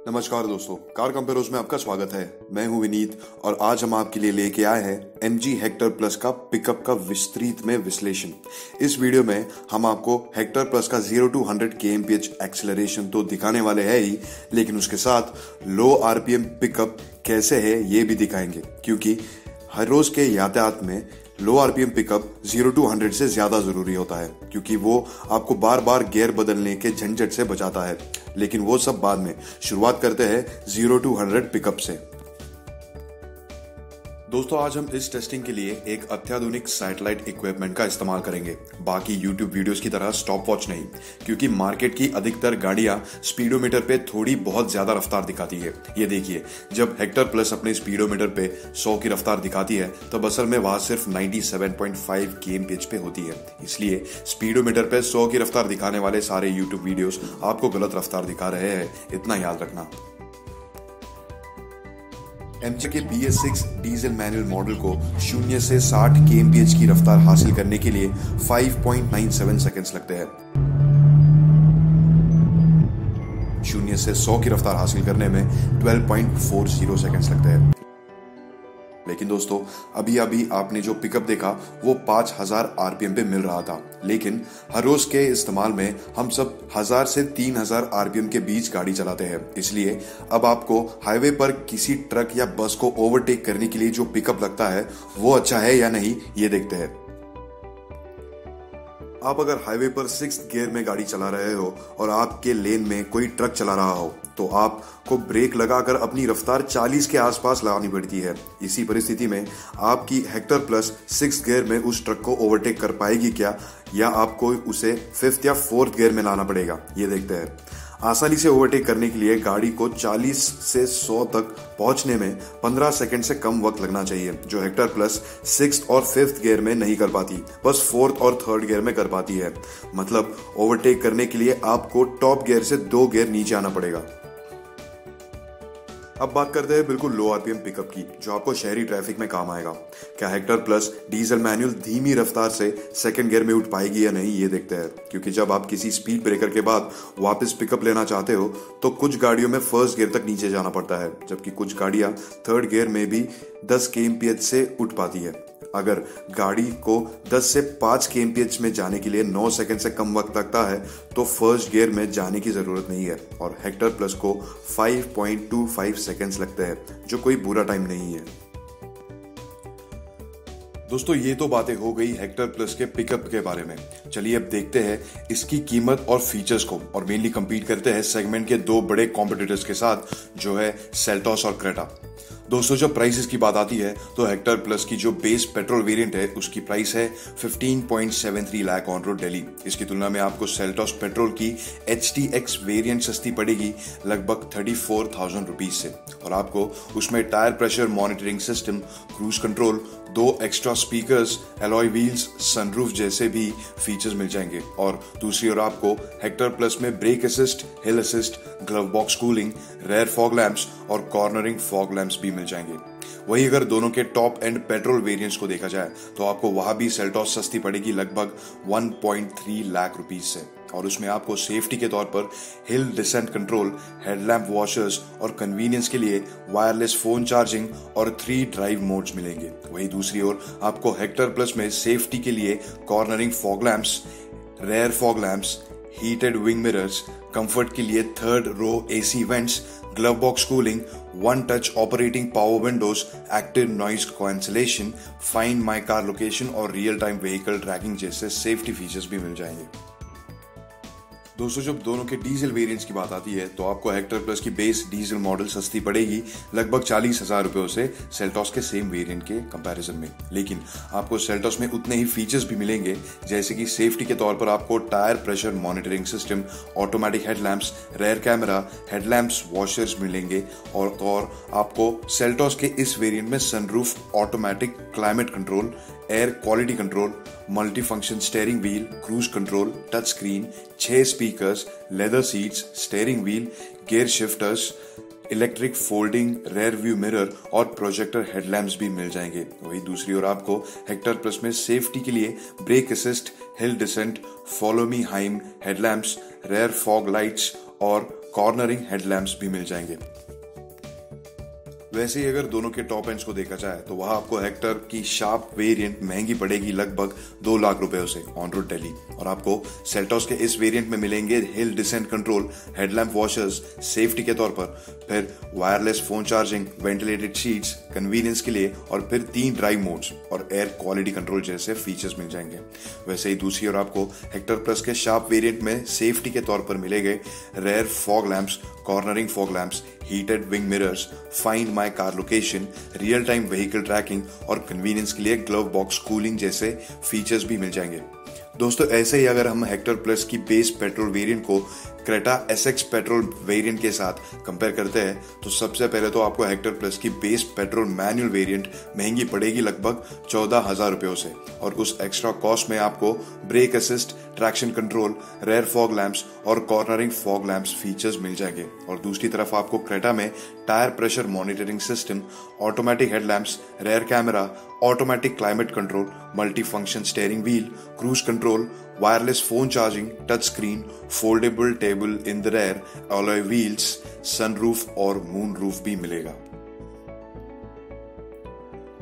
नमस्कार दोस्तों, कार कंपेयरोज में आपका स्वागत है। मैं हूं विनीत और आज हम आपके लिए लेके आए हैं MG हेक्टर प्लस का पिकअप का विस्तृत में विश्लेषण। इस वीडियो में हम आपको हेक्टर प्लस का 0 to 100 kmph एक्सेलरेशन तो दिखाने वाले हैं ही, लेकिन उसके साथ लो RPM पिकअप कैसे है ये भी दिखाएंगे, क्योंकि हर रोज के यातायात में लो RPM पिकअप 0 to 100 से ज्यादा जरूरी होता है, क्योंकि वो आपको बार बार गियर बदलने के झंझट से बचाता है। लेकिन वो सब बाद में। शुरुआत करते हैं 0 to 100 पिकअप से। दोस्तों, आज हम इस टेस्टिंग के लिए एक अत्याधुनिक सैटेलाइट इक्विपमेंट का इस्तेमाल करेंगे। बाकी यूट्यूब वीडियोस की तरह स्टॉप वॉच नहीं, क्योंकि मार्केट की अधिकतर गाड़ियां स्पीडोमीटर पे थोड़ी बहुत ज्यादा रफ्तार दिखाती है। ये देखिए, जब हेक्टर प्लस अपने स्पीडोमीटर पे 100 की रफ्तार दिखाती है तब असल में वहां सिर्फ 97.5 kmph पे होती है। इसलिए स्पीडोमीटर पे 100 की रफ्तार दिखाने वाले सारे यूट्यूब वीडियोस आपको गलत रफ्तार दिखा रहे हैं, इतना याद रखना। MG के BS6 डीजल मैनुअल मॉडल को 0 से 60 kmph की रफ्तार हासिल करने के लिए 5.97 सेकंड्स लगते हैं। 0 से 100 की रफ्तार हासिल करने में 12.40 सेकंड्स लगते हैं। लेकिन दोस्तों, अभी अभी आपने जो पिकअप देखा वो 5000 RPM पे मिल रहा था, लेकिन हर रोज के इस्तेमाल में हम सब 1000 से 3000 RPM के बीच गाड़ी चलाते हैं। इसलिए अब आपको हाईवे पर किसी ट्रक या बस को ओवरटेक करने के लिए जो पिकअप लगता है वो अच्छा है या नहीं, ये देखते हैं। आप अगर हाईवे पर 6th गियर में गाड़ी चला रहे हो और आपके लेन में कोई ट्रक चला रहा हो तो आपको ब्रेक लगाकर अपनी रफ्तार 40 के आसपास लगानी पड़ती है। इसी परिस्थिति में आपकी हेक्टर प्लस 6th गियर में उस ट्रक को ओवरटेक कर पाएगी क्या, या आपको उसे 5th या 4th गियर में लाना पड़ेगा, ये देखते हैं। आसानी से ओवरटेक करने के लिए गाड़ी को 40 से 100 तक पहुंचने में 15 सेकंड से कम वक्त लगना चाहिए, जो हेक्टर प्लस 6th और 5th गियर में नहीं कर पाती, बस 4th और 3rd गियर में कर पाती है। मतलब ओवरटेक करने के लिए आपको टॉप गियर से 2 गियर नीचे आना पड़ेगा। अब बात करते हैं बिल्कुल लो RPM पिकअप की, जो आपको शहरी ट्रैफिक में काम आएगा। क्या हेक्टर प्लस डीजल मैनुअल धीमी रफ्तार से 2nd गियर में उठ पाएगी या नहीं, ये देखते हैं। क्योंकि जब आप किसी स्पीड ब्रेकर के बाद वापस पिकअप लेना चाहते हो तो कुछ गाड़ियों में 1st गियर तक नीचे जाना पड़ता है, जबकि कुछ गाड़ियां 3rd गियर में भी 10 kmph से उठ पाती है। अगर गाड़ी को 10 से 5 kmph में जाने के लिए 9 सेकंड से कम वक्त लगता है तो 1st गियर में जाने की जरूरत नहीं है, और हेक्टर प्लस को 5.25 सेकंड्स लगते हैं, जो कोई बुरा टाइम नहीं है। दोस्तों, ये तो बातें हो गई हेक्टर प्लस के पिकअप के बारे में। चलिए अब देखते हैं इसकी कीमत और फीचर्स को, और मेनली कंपीट करते हैं सेगमेंट के 2 बड़े कॉम्पिटिटर्स के साथ, जो है सेल्टॉस और क्रेटा। दोस्तों, जब प्राइसेस की बात आती है तो हेक्टर प्लस की जो बेस पेट्रोल वेरिएंट है उसकी प्राइस है 15.73 लाख ऑन रोड दिल्ली। इसकी तुलना में आपको सेल्टॉस पेट्रोल की HTX वेरिएंट सस्ती पड़ेगी लगभग 34,000 रुपीज से, और आपको उसमें tyre pressure monitoring system, cruise control, 2 extra speakers, alloy wheels, sunroof जैसे भी फीचर्स मिल जाएंगे। और दूसरी ओर आपको हेक्टर प्लस में brake assist, hill assist, glove box cooling, rear fog lamps और कॉर्नरिंग फॉग लैंप्स भी मिल जाएंगे। वही अगर दोनों के टॉप एंड पेट्रोल वेरिएंट्स को देखा जाए तो आपको वहां भी सेल्टॉस सस्ती पड़ेगी लगभग 1.3 लाख रुपीज से, और उसमें आपको सेफ्टी के तौर पर हिल डिसेंट कंट्रोल, हेडलैम्प वॉशर्स और कन्वीनियंस के लिए वायरलेस फोन चार्जिंग और 3 ड्राइव मोड्स मिलेंगे। वही दूसरी ओर आपको हेक्टर प्लस में सेफ्टी के लिए cornering fog lamps, rear fog lamps, heated wing mirrors, comfort के लिए 3rd row AC vents, glove box cooling, 1 touch operating power windows, active noise cancellation, find my car location और real time vehicle tracking जैसे safety features भी मिल जाएंगे। दोस्तों, जब दोनों के डीजल वेरिएंट्स की बात आती है तो आपको हेक्टर प्लस की बेस डीजल मॉडल सस्ती पड़ेगी लगभग 40,000 रुपयों से सेल्टॉस के सेम वेरिएंट के कंपैरिजन में। लेकिन आपको सेल्टॉस में उतने ही फीचर्स भी मिलेंगे, जैसे कि सेफ्टी के तौर पर आपको tyre pressure monitoring system, automatic headlamps, rear camera, headlamps washers मिलेंगे, और आपको सेल्टॉस के इस वेरिएंट में sunroof, automatic climate control, air quality control, multi function steering wheel, cruise control, touch screen, 6 speakers, leather seats, steering wheel, gear shifters, electric folding rear view mirror और projector headlamps भी मिल जाएंगे। वही दूसरी ओर आपको हेक्टर प्लस में safety के लिए brake assist, hill descent, follow me home headlamps, rear fog lights और कॉर्नरिंग हेडलैम्प्स भी मिल जाएंगे। वैसे ही अगर दोनों के टॉप एंड्स को देखा जाए तो वहां आपको हेक्टर की शार्प वेरिएंट महंगी पड़ेगी लगभग 2 लाख रुपए से ऑन रोड दिल्ली, और आपको सेल्टॉस के इस वेरिएंट में मिलेंगे hill descent control, headlamp washers safety के तौर पर, फिर wireless phone charging, ventilated seats convenience के लिए, और फिर 3 ड्राइव मोड्स और एयर क्वालिटी कंट्रोल जैसे फीचर्स मिल जाएंगे। वैसे ही दूसरी ओर आपको हेक्टर प्लस के शार्प वेरिएंट में सेफ्टी के तौर पर मिलेंगे rear fog lamps, cornering fog lamps, heated wing mirrors, find my car location, real time vehicle tracking और कन्वीनियंस के लिए ग्लव बॉक्स कूलिंग जैसे फीचर्स भी मिल जाएंगे। दोस्तों ऐसे ही अगर हम हेक्टर प्लस की बेस पेट्रोल वेरिएंट को क्रेटा एसएक्स पेट्रोल वेरिएंट के साथ कंपेयर करते हैं तो सबसे पहले तो आपको हेक्टर प्लस की बेस पेट्रोल मैनुअल वेरिएंट महंगी पड़ेगी लगभग 14,000 रुपयों से, और उस एक्स्ट्रा कॉस्ट में आपको brake assist, traction control, rear fog lamps और कॉर्नरिंग फॉग लैंप्स फीचर्स मिल जाएंगे। और दूसरी तरफ आपको क्रेटा में tyre pressure monitoring system, automatic headlamps, rear camera, automatic climate control, multi function steering wheel, cruise control, wireless phone charging, touch screen, foldable table in the rear, alloy wheels, sunroof और moon roof भी मिलेगा।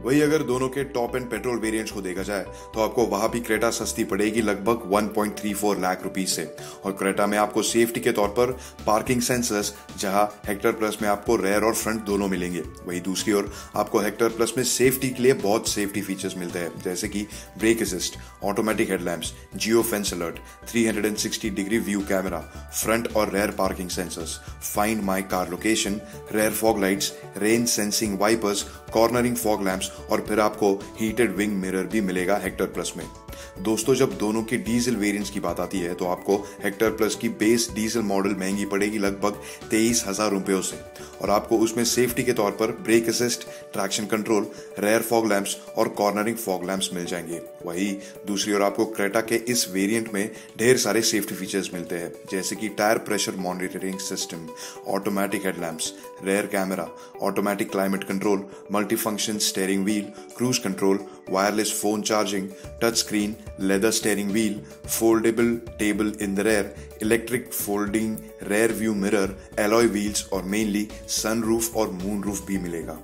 वही अगर दोनों के top and petrol variants को देखा जाए तो आपको वहां भी क्रेटा सस्ती पड़ेगी लगभग 1.34 लाख रुपीस से, और क्रेटा में आपको सेफ्टी के तौर पर पार्किंग सेंसर्स, जहां हेक्टर प्लस में आपको रेयर और फ्रंट दोनों मिलेंगे। वही दूसरी ओर आपको हेक्टर प्लस में सेफ्टी के लिए बहुत सेफ्टी फीचर्स मिलते हैं, जैसे कि brake assist, automatic headlamps, geo fence alert, 360 degree view camera, front और rear parking sensors, find my car location, rear fog lights, rain sensing wipers, cornering fog lamps और फिर आपको हीटेड विंग मिरर भी मिलेगा हेक्टर प्लस में। दोस्तों जब दोनों की डीजल वेरिएंट्स की बात आती है तो आपको हेक्टर प्लस की बेस डीजल मॉडल महंगी पड़ेगी लगभग 23,000 रुपयों से, और आपको उसमें सेफ्टी के तौर पर brake assist, traction control, rear fog lamps और कॉर्नरिंग फॉग लैंप्स मिल जाएंगे। वही दूसरी ओर आपको क्रेटा के इस वेरिएंट में ढेर सारे सेफ्टी फीचर्स मिलते हैं, जैसे कि tyre pressure monitoring system, automatic headlamps, rear camera, automatic climate control, multi function steering wheel, cruise control, wireless phone charging, touch screen, leather steering wheel, foldable table in the rear, electric folding rear view mirror, alloy wheels और mainly sunroof और moon roof भी मिलेगा।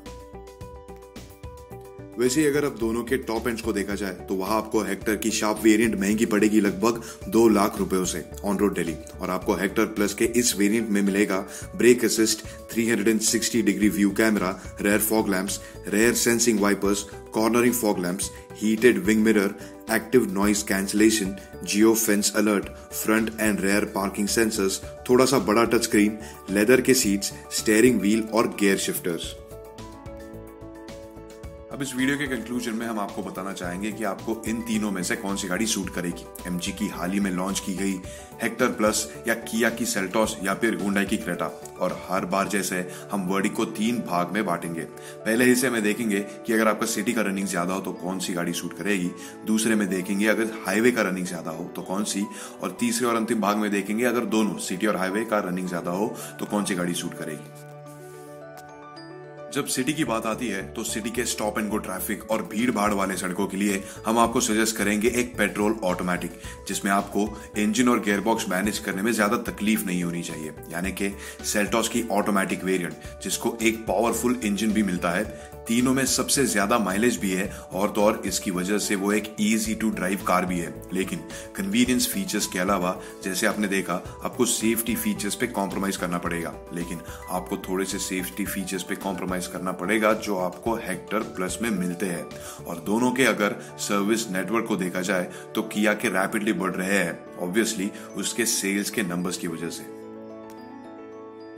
वैसे ही अगर अब दोनों के top ends को देखा जाए तो वहां आपको हेक्टर की शार्प वेरिएंट महंगी पड़ेगी लगभग 2 लाख रुपयों से ऑन रोड दिल्ली, और आपको हेक्टर प्लस के इस वेरिएंट में मिलेगा brake assist, 360 degree view camera, rear fog lamps, rear sensing wipers, cornering fog lamps, heated wing mirror, active noise cancellation, geo fence alert, front and rear parking sensors, थोड़ा सा बड़ा touch screen, leather के seats, steering wheel और gear shifters. अब इस video के conclusion में हम आपको बताना चाहेंगे कि आपको इन तीनों में से कौन सी गाड़ी सूट करेगी, एमजी की हाल ही में लॉन्च की गई हेक्टर प्लस, या किया की सेल्टॉस, या फिर हुंडई की क्रेटा। और हर बार जैसे हम वर्डिक को 3 भाग में बांटेंगे। पहले हिस्से में देखेंगे कि अगर आपका सिटी का रनिंग ज्यादा हो तो कौन सी गाड़ी सूट करेगी, दूसरे में देखेंगे अगर हाईवे का रनिंग ज्यादा हो तो कौन सी, और तीसरे और अंतिम भाग में देखेंगे अगर दोनों सिटी और हाईवे का रनिंग ज्यादा हो तो कौन सी गाड़ी सूट करेगी। जब सिटी की बात आती है तो सिटी के स्टॉप एंड गो ट्रैफिक और भीड़ भाड़ वाले सड़कों के लिए हम आपको सजेस्ट करेंगे एक पेट्रोल ऑटोमेटिक, जिसमें आपको इंजन और गियरबॉक्स मैनेज करने में ज्यादा तकलीफ नहीं होनी चाहिए, यानी कि सेल्टॉस की ऑटोमेटिक वेरिएंट, जिसको एक पावरफुल इंजन भी मिलता है, तीनों में सबसे ज्यादा माइलेज भी है, और तो और इसकी वजह से वो एक इजी टू ड्राइव कार भी है। लेकिन कन्वीनियंस फीचर्स के अलावा जैसे आपने देखा आपको सेफ्टी फीचर्स पे कॉम्प्रोमाइज करना पड़ेगा, लेकिन आपको थोड़े से सेफ्टी फीचर्स पे कॉम्प्रोमाइज करना पड़ेगा जो आपको हेक्टर प्लस में मिलते हैं। और दोनों के अगर सर्विस नेटवर्क को देखा जाए तो किया के रैपिडली बढ़ रहे हैं, ऑब्वियसली उसके सेल्स के नंबर्स की वजह से।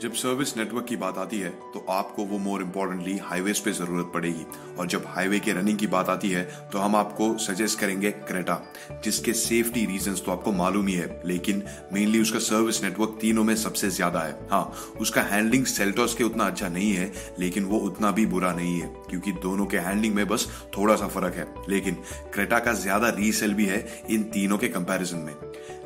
जब सर्विस नेटवर्क की बात आती है तो आपको वो मोर इम्पोर्टेंटली हाईवेज पे जरूरत पड़ेगी, और जब हाईवे के रनिंग की बात आती है तो हम आपको सजेस्ट करेंगे क्रेटा, जिसके सेफ्टी रीजंस तो आपको मालूम ही है, लेकिन मेनली उसका सर्विस नेटवर्क तीनों में सबसे ज्यादा है। हाँ, उसका हैंडलिंग सेल्टॉस के उतना अच्छा नहीं है, लेकिन वो उतना भी बुरा नहीं है, क्योंकि दोनों के हैंडलिंग में बस थोड़ा सा फर्क है, लेकिन क्रेटा का ज्यादा रीसेल भी है इन तीनों के कंपैरिजन में।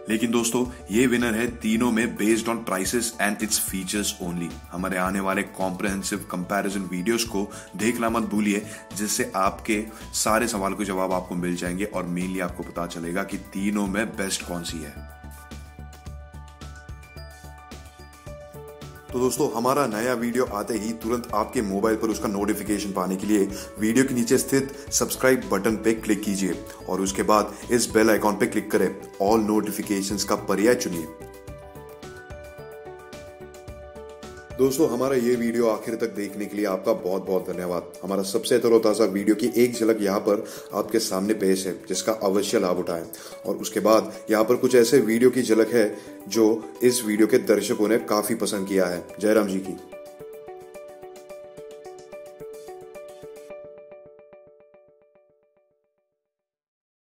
लेकिन दोस्तों ये विनर है तीनों में based on prices and its features only. हमारे आने वाले कॉम्प्रिहेंसिव कंपैरिजन वीडियोस को देखना मत भूलिए, जिससे आपके सारे सवाल के जवाब आपको मिल जाएंगे और मेनली आपको पता चलेगा कि तीनों में बेस्ट कौन सी है। तो दोस्तों हमारा नया वीडियो आते ही तुरंत आपके मोबाइल पर उसका नोटिफिकेशन पाने के लिए वीडियो के नीचे स्थित सब्सक्राइब बटन पे क्लिक कीजिए और उसके बाद इस बेल आइकॉन पे क्लिक करें। ऑल नोटिफिकेशंस का पर्याय चुनिए। दोस्तों हमारा ये वीडियो आखिर तक देखने के लिए आपका बहुत बहुत धन्यवाद। हमारा सबसे तरोताज़ा वीडियो की एक झलक यहाँ पर आपके सामने पेश है, जिसका अवश्य लाभ उठाएं। और उसके बाद यहाँ पर कुछ ऐसे वीडियो की झलक है जो इस वीडियो के दर्शकों ने काफी पसंद किया है। जयराम जी की।